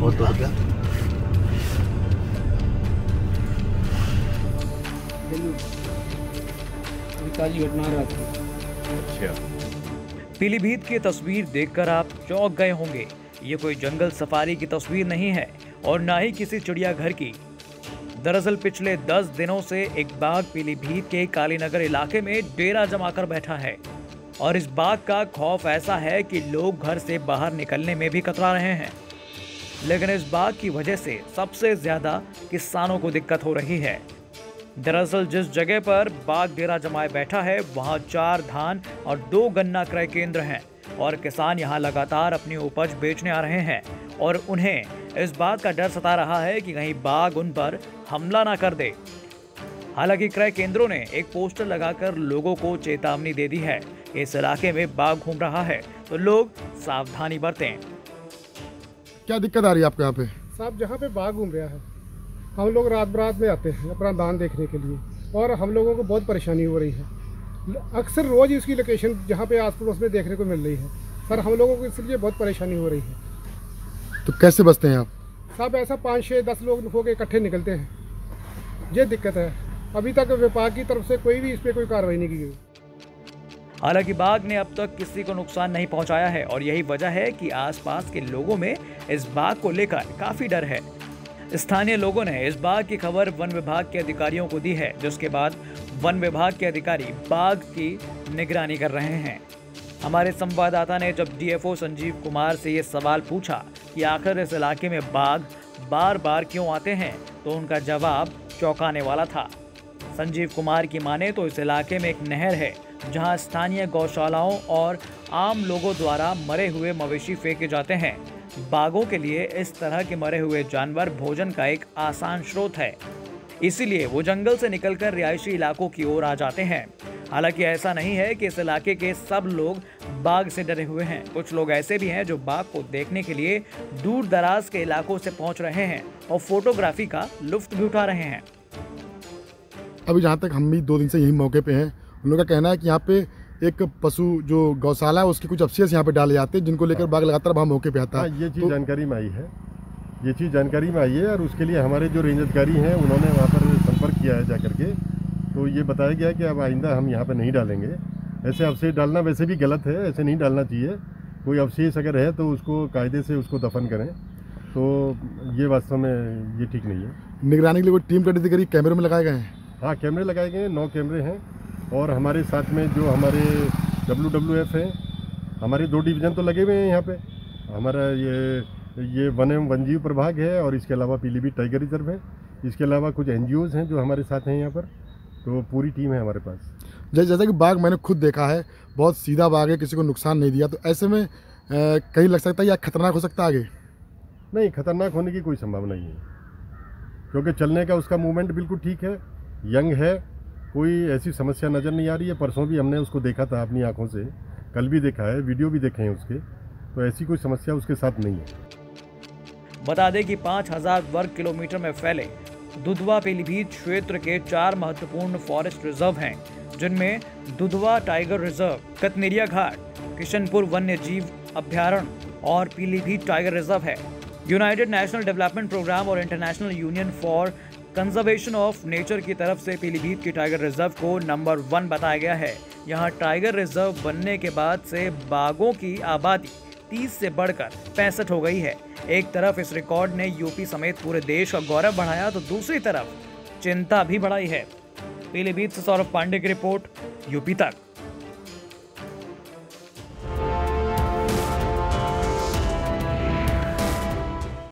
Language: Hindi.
और 2 रुपया। अच्छा, पीलीभीत की तस्वीर देखकर आप चौंक गए होंगे। ये कोई जंगल सफारी की तस्वीर नहीं है और ना ही किसी चिड़ियाघर की। दरअसल पिछले 10 दिनों से एक बाघ पीलीभीत के कालीनगर इलाके में डेरा जमाकर बैठा है और इस बाघ का खौफ ऐसा है कि लोग घर से बाहर निकलने में भी कतरा रहे हैं। लेकिन इस बाघ की वजह से सबसे ज्यादा किसानों को दिक्कत हो रही है। दरअसल जिस जगह पर बाघ डेरा जमाए बैठा है वहां 4 धान और 2 गन्ना क्रय केंद्र हैं और किसान यहां लगातार अपनी उपज बेचने आ रहे हैं और उन्हें इस बात का डर सता रहा है कि कहीं बाघ उन पर हमला ना कर दे। हालांकि क्रय केंद्रों ने एक पोस्टर लगाकर लोगों को चेतावनी दे दी है कि इस इलाके में बाघ घूम रहा है तो लोग सावधानी बरतें। क्या दिक्कत आ रही है आपको यहाँ पे? साहब जहाँ पे बाघ घूम रहा है, हम लोग रात बरात में आते हैं अपना दान देखने के लिए और हम लोगों को बहुत परेशानी हो रही है। अक्सर रोज़ ही उसकी लोकेशन जहाँ पे आस पड़ोस में देखने को मिल रही है। सर हम लोगों को इसलिए बहुत परेशानी हो रही है। तो कैसे बचते हैं आप? साहब ऐसा 5, 6, 10 लोग होकर इकट्ठे निकलते हैं, ये दिक्कत है। अभी तक विभाग की तरफ से कोई भी इस पर कोई कार्रवाई नहीं की गई। हालांकि बाघ ने अब तक किसी को नुकसान नहीं पहुंचाया है और यही वजह है कि आसपास के लोगों में इस बाघ को लेकर काफी डर है। स्थानीय लोगों ने इस बाघ की खबर वन विभाग के अधिकारियों को दी है, जिसके बाद वन विभाग के अधिकारी बाघ की निगरानी कर रहे हैं। हमारे संवाददाता ने जब डीएफओ संजीव कुमार से ये सवाल पूछा कि आखिर इस इलाके में बाघ बार बार क्यों आते हैं, तो उनका जवाब चौंकाने वाला था। संजीव कुमार की माने तो इस इलाके में एक नहर है जहां स्थानीय गौशालाओं और आम लोगों द्वारा मरे हुए मवेशी फेंके जाते हैं। बाघों के लिए इस तरह के मरे हुए जानवर भोजन का एक आसान स्रोत है, इसीलिए वो जंगल से निकलकर रिहायशी इलाकों की ओर आ जाते हैं। हालांकि ऐसा नहीं है कि इस इलाके के सब लोग बाघ से डरे हुए हैं। कुछ लोग ऐसे भी हैं जो बाघ को देखने के लिए दूर दराज के इलाकों से पहुंच रहे हैं और फोटोग्राफी का लुत्फ भी उठा रहे हैं। अभी जहाँ तक हम भी 2 दिन से यही मौके पे हैं, उन लोगों का कहना है कि यहाँ पे एक पशु जो गौशाला है उसके कुछ अफसेस यहाँ पे डाले जाते हैं, जिनको लेकर बाघ लगातार वहाँ मौके पे आता है। ये चीज़ जानकारी में आई है, ये चीज़ जानकारी में आई है और उसके लिए हमारे जो रेंज अधिकारी हैं उन्होंने वहाँ पर संपर्क किया है जाकर के। तो ये बताया गया कि अब आइंदा हम यहाँ पर नहीं डालेंगे। ऐसे अवशेष डालना वैसे भी गलत है, ऐसे नहीं डालना चाहिए। कोई अवशेष अगर है तो उसको कायदे से उसको दफन करें, तो ये वास्तव में ये ठीक नहीं है। निगरानी के लिए कोई टीम का अधिकारी कैमरे में लगाए गए हैं? हाँ, कैमरे लगाए गए हैं, 9 कैमरे हैं और हमारे साथ में जो हमारे WWF हैं, हमारे 2 डिवीज़न तो लगे हुए हैं यहाँ पे। हमारा ये वन एवं वन्यजीव प्रभाग है और इसके अलावा पीलीभीत टाइगर रिजर्व है। इसके अलावा कुछ NGOs हैं जो हमारे साथ हैं यहाँ पर, तो पूरी टीम है हमारे पास। जैसा कि बाघ मैंने खुद देखा है, बहुत सीधा बाघ है, किसी को नुकसान नहीं दिया, तो ऐसे में कहीं लग सकता है या खतरनाक हो सकता है आगे? नहीं, खतरनाक होने की कोई संभावना नहीं है, क्योंकि चलने का उसका मूवमेंट बिल्कुल ठीक है, यंग है, कोई ऐसी समस्या नज़र नहीं आ रही है। परसों भी हमने उसको देखा था अपनी आंखों से, कल भी देखा है, वीडियो भी देखे हैं उसके, तो ऐसी कोई समस्या उसके साथ नहीं है। बता दें कि 5000 वर्ग किलोमीटर में फैले दुधवा पीलीभीत क्षेत्र के 4 महत्वपूर्ण फॉरेस्ट रिजर्व हैं, जिनमें दुधवा टाइगर रिजर्व, कतनेरिया घाट, किशनपुर वन्य जीव अभ्यारण्य और पीलीभीत टाइगर रिजर्व है। यूनाइटेड नेशनल डेवलपमेंट प्रोग्राम और international union for conservation of nature की तरफ से पीलीभीत के टाइगर रिजर्व को नंबर 1 बताया गया है। यहाँ टाइगर रिजर्व बनने के बाद से बाघों की आबादी 30 से बढ़कर 65 हो गई है। एक तरफ इस रिकॉर्ड ने यूपी समेत पूरे देश का गौरव बढ़ाया तो दूसरी तरफ चिंता भी बढ़ाई है। पीलीभीत से सौरभ पांडे की रिपोर्ट, यूपी तक।